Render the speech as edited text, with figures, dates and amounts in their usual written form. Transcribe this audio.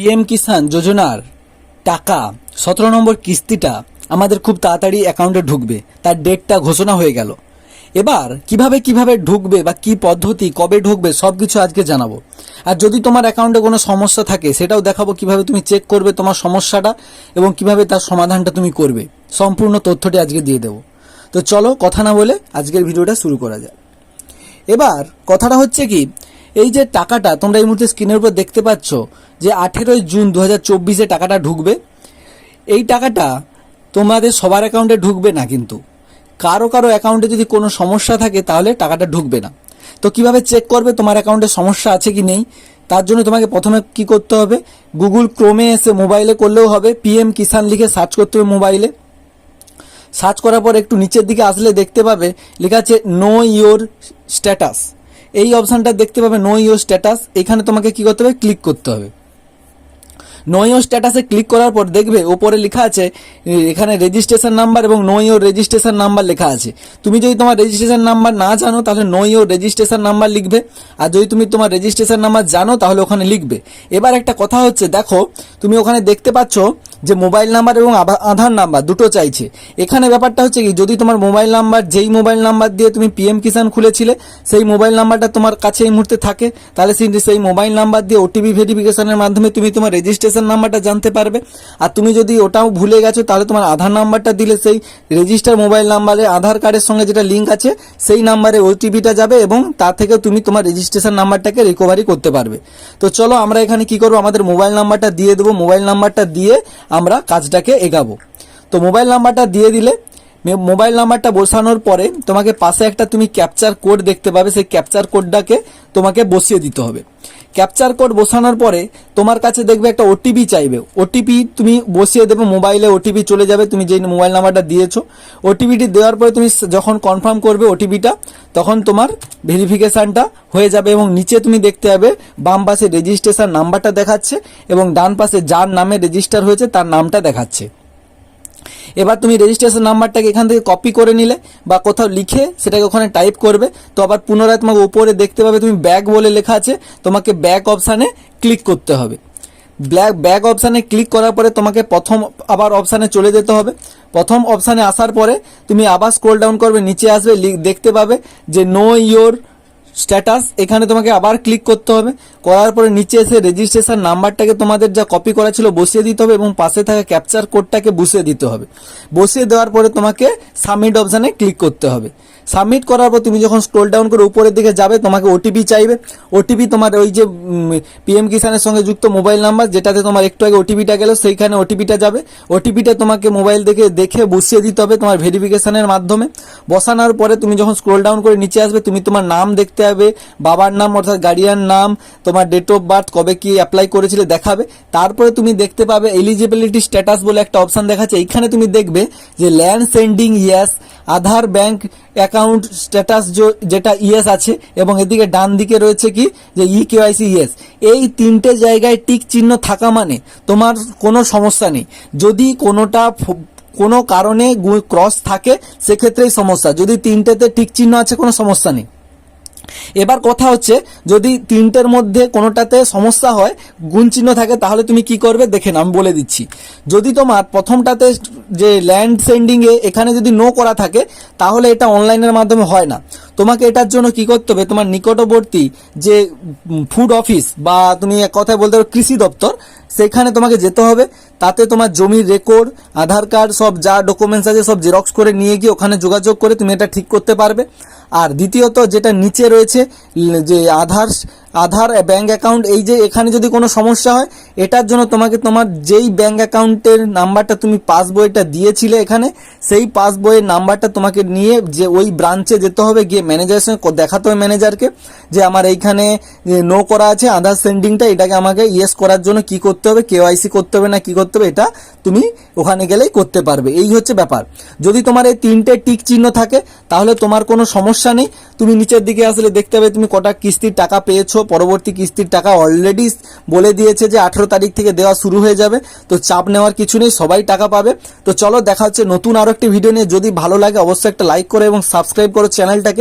PM কিষাণ যোজনার টাকা 17 নম্বর কিস্তিটা আমাদের খুব তাড়াতাড়ি অ্যাকাউন্টে ঢুকবে। তার ডেটটা ঘোষণা হয়ে গেল। এবার কিভাবে ঢুকবে বা কি পদ্ধতি, কবে ঢুকবে, সব কিছু আজকে জানাবো। আর যদি তোমার অ্যাকাউন্টে কোনো সমস্যা থাকে সেটাও দেখাবো, কিভাবে তুমি চেক করবে তোমার সমস্যাটা এবং কিভাবে তার সমাধানটা তুমি করবে। সম্পূর্ণ তথ্যটি আজকে দিয়ে দেবো। তো চলো কথা না বলে আজকের ভিডিওটা শুরু করা যায়। এবার কথাটা হচ্ছে কি, এই যে টাকাটা তোমরা এই মুহূর্তে স্ক্রিনের উপর দেখতে পাচ্ছ যে 18 জুন 2024 টাকাটা ঢুকবে। এই টাকাটা তোমাদের সবার অ্যাকাউন্টে ঢুকবে না, কিন্তু কারো অ্যাকাউন্টে যদি কোনো সমস্যা থাকে তাহলে টাকাটা ঢুকবে না। তো কিভাবে চেক করবে তোমার অ্যাকাউন্টে সমস্যা আছে কি নেই? তার জন্য তোমাকে প্রথমে কি করতে হবে, গুগল ক্রোমে এসে মোবাইলে করলেও হবে, পিএম কিষাণ লিখে সার্চ করতে হবে। মোবাইলে সার্চ করার পর একটু নিচের দিকে আসলে দেখতে পাবে লেখা আছে নো ইওর স্ট্যাটাস। এই অপশানটা দেখতে পাবে নো ইওর স্ট্যাটাস। এখানে তোমাকে কি করতে হবে, ক্লিক করতে হবে। নো ইওর স্ট্যাটাসে ক্লিক করার পর দেখবে ওপরে লেখা আছে এখানে রেজিস্ট্রেশন নাম্বার এবং নো ইওর রেজিস্ট্রেশন নাম্বার লেখা আছে। তুমি যদি তোমার রেজিস্ট্রেশন নাম্বার না জানো তাহলে নো ইওর রেজিস্ট্রেশন নাম্বার লিখবে, আর যদি তুমি তোমার রেজিস্ট্রেশন নাম্বার জানো তাহলে ওখানে লিখবে। এবার একটা কথা হচ্ছে, দেখো তুমি ওখানে দেখতে পাচ্ছ যে মোবাইল নাম্বার এবং আধার নাম্বার দুটো চাইছে। এখানে ব্যাপারটা হচ্ছে কি, যদি তোমার মোবাইল নাম্বার যেই মোবাইল নাম্বার দিয়ে তুমি পিএম কিষাণ খুলেছিলে সেই মোবাইল নাম্বারটা তোমার কাছে এই মুহূর্তে থাকে, তাহলে সেই মোবাইল নাম্বার দিয়ে ওটিপি ভেরিফিকেশনের মাধ্যমে তুমি তোমার রেজিস্ট্রেশন নাম্বারটা জানতে পারবে। আর তুমি যদি ওটাও ভুলে গেছো তাহলে তোমার আধার নাম্বারটা দিলে সেই রেজিস্টার মোবাইল নাম্বারে আধার কার্ডের সঙ্গে যেটা লিঙ্ক আছে সেই নাম্বারে ওটিপিটা যাবে এবং তা থেকে তুমি তোমার রেজিস্ট্রেশন নাম্বারটাকে রিকভারি করতে পারবে। তো চলো আমরা এখানে কি করবো, আমাদের মোবাইল নাম্বারটা দিয়ে দেবো। মোবাইল নাম্বারটা দিয়ে আমরা কাজটাকে এগাবো। তো মোবাইল নাম্বারটা দিয়ে দিলে, মোবাইল নাম্বারটা বসানোর পরে তোমাকে পাশে একটা তুমি ক্যাপচার কোড দেখতে পাবে, সেই ক্যাপচার কোডটাকে তোমাকে বসিয়ে দিতে হবে। ক্যাপচার কোড বসানোর পরে তোমার কাছে দেখবে একটা ওটিপি চাইবে, ওটিপি তুমি বসিয়ে দেবে। মোবাইলে ওটিপি চলে যাবে তুমি যেই মোবাইল নাম্বারটা দিয়েছো। ওটিপিটি দেওয়ার পরে তুমি যখন কনফার্ম করবে ওটিপিটা, তখন তোমার ভেরিফিকেশানটা হয়ে যাবে এবং নিচে তুমি দেখতে পাবে বাম পাশে রেজিস্ট্রেশন নাম্বারটা দেখাচ্ছে এবং ডান পাশে যার নামে রেজিস্টার হয়েছে তার নামটা দেখাচ্ছে। এবার তুমি রেজিস্ট্রেশন নাম্বারটাকে এখান থেকে কপি করে নিলে বা কোথাও লিখে সেটাকে ওখানে টাইপ করবে। তো আবার পুনরায় তোমাকে উপরে দেখতে পাবে তুমি ব্যাক বলে লেখা আছে, তোমাকে ব্যাক অপশানে ক্লিক করতে হবে। ব্যাক অপশানে ক্লিক করার পরে তোমাকে প্রথম আবার অপশানে চলে যেতে হবে। প্রথম অপশানে আসার পরে তুমি আবার স্ক্রল ডাউন করবে, নিচে আসবে, দেখতে পাবে যে নো ইওর স্ট্যাটাস। এখানে তোমাকে আবার ক্লিক করতে হবে। করার পরে নিচে এসে রেজিস্ট্রেশন নাম্বারটাকে তোমাদের যা কপি করা ছিল বসিয়ে দিতে হবে এবং পাশে থাকা ক্যাপচার কোডটাকে বসিয়ে দিতে হবে। বসিয়ে দেওয়ার পরে তোমাকে সাবমিট অপশানে ক্লিক করতে হবে। সাবমিট করার পর তুমি যখন স্ক্রল ডাউন করে উপরের দিকে যাবে তোমাকে ওটিপি চাইবে। ওটিপি তোমার ওই যে পিএম কিষাণের সঙ্গে যুক্ত মোবাইল নাম্বার যেটাতে তোমার একটু আগে ওটিপিটা গেল সেইখানে ওটিপিটা যাবে। ওটিপিটা তোমাকে মোবাইল দেখে বসিয়ে দিতে হবে তোমার ভেরিফিকেশনের মাধ্যমে। বসানোর পরে তুমি যখন স্ক্রল ডাউন করে নিচে আসবে তুমি তোমার নাম দেখতে হবে, বাবার নাম অর্থাৎ গার্ডিয়ান নাম, তোমার ডেট অফ বার্থ, কবে কি অ্যাপ্লাই করেছিলে দেখাবে। তারপরে তুমি দেখতে পাবে এলিজিবিলিটি স্ট্যাটাস বলে একটা অপশান দেখাচ্ছে। এইখানে তুমি দেখবে যে ল্যান্ড সেন্ডিং ইয়েস, আধার ব্যাংক অ্যাকাউন্ট স্ট্যাটাস যেটা ইয়েস আছে এবং এদিকে ডান দিকে রয়েছে কি যে কেওয়াইসি ইয়েস। এই তিনটে জায়গায় টিক চিহ্ন থাকা মানে তোমার কোনো সমস্যা নেই। যদি কোনোটা কোনো কারণে ক্রস থাকে সেক্ষেত্রেই সমস্যা, যদি তিনটেতে টিক চিহ্ন আছে কোনো সমস্যা নেই। এবার কথা হচ্ছে, যদি তিনটের মধ্যে কোনোটাতে সমস্যা হয়, গুণ চিহ্ন থাকে, তাহলে তুমি কি করবে দেখে নাও, আমি বলে দিচ্ছি। যদি তোমার প্রথমটাতে যে ল্যান্ড সেন্ডিংয়ে এখানে যদি নো করা থাকে তাহলে এটা অনলাইনের মাধ্যমে হয় না। তোমাকে এটার জন্য কি করতে হবে, তোমার নিকটবর্তী যে ফুড অফিস বা তুমি এক কথায় বলতে পারো কৃষি দপ্তর, সেখানে তোমাকে যেতে হবে। তাতে তোমার জমির রেকর্ড, আধার কার্ড, সব যা ডকুমেন্টস আছে সব জেরক্স করে নিয়ে গিয়ে ওখানে যোগাযোগ করে তুমি এটা ঠিক করতে পারবে। আর দ্বিতীয়ত যেটা নিচে রয়েছে যে আধার ব্যাঙ্ক অ্যাকাউন্ট, এই যে এখানে যদি কোনো সমস্যা হয় এটার জন্য তোমাকে তোমার যেই ব্যাঙ্ক অ্যাকাউন্টের নাম্বারটা তুমি পাসবইটা দিয়েছিলে এখানে, সেই পাসবইয়ের নাম্বারটা তোমাকে নিয়ে যে ওই ব্রাঞ্চে যেতে হবে, গিয়ে ম্যানেজারের সঙ্গে দেখাতে হবে ম্যানেজারকে যে আমার এইখানে নো করা আছে আধার সেন্ডিংটা, এটাকে আমাকে ইয়েস করার জন্য কি করতে হবে, কেওয়াইসি করতে হবে না কি করতে হবে, এটা তুমি ওখানে গেলেই করতে পারবে। এই হচ্ছে ব্যাপার। যদি তোমার এই তিনটে টিক চিহ্ন থাকে তাহলে তোমার কোনো সমস্যা নেই। তুমি নিচের দিকে আসলে দেখতে পাবে তুমি কটা কিস্তির টাকা পেয়েছো। পরবর্তী কিস্তির টাকা অলরেডি বলে দিয়েছে যে 18 তারিখ থেকে দেওয়া শুরু হয়ে যাবে। তো চাপ নেওয়ার কিছু নেই, সবাই টাকা পাবে। তো চলো দেখা হচ্ছে নতুন আরো একটি ভিডিও নিয়ে। যদি ভালো লাগে অবশ্যই একটা লাইক করো এবং সাবস্ক্রাইব করো চ্যানেলটাকে।